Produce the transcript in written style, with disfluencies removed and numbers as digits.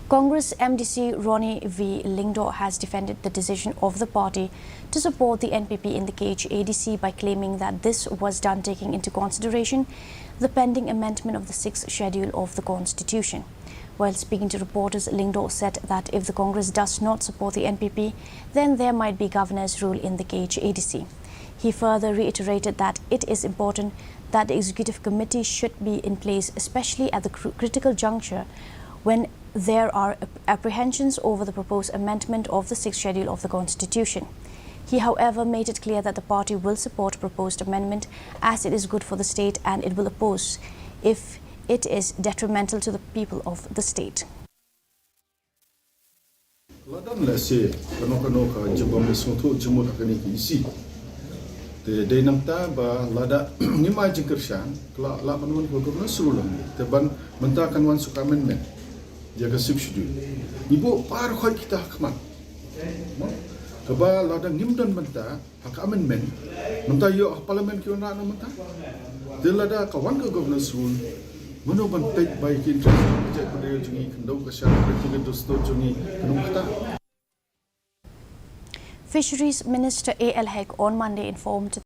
Congress MDC Ronnie v. Lyngdoh has defended the decision of the party to support the NPP in the KH-ADC by claiming that this was done taking into consideration the pending amendment of the 6th schedule of the Constitution. While speaking to reporters, Lyngdoh said that if the Congress does not support the NPP, then there might be governor's rule in the KH-ADC. He further reiterated that it is important that the executive committee should be in place, especially at the critical juncture when there are apprehensions over the proposed amendment of the 6th schedule of the Constitution. He, however, made it clear that the party will support proposed amendment as it is good for the state and it will oppose if it is detrimental to the people of the state. Day namta ba lada ngimai jingkershan kala la manwan ko gubernur sulung teban mentakan wan suka amendment jaga subsidy ibu par khoi kita khman kaba lada ngimdan menta hak amendment menta yo parliament ki ona menta de lada kawan ko gubernur sul mano ban take by kin je ko de jungi kendo ka sha ko dosto jungi kanung. Fisheries Minister A.L. Hek on Monday informed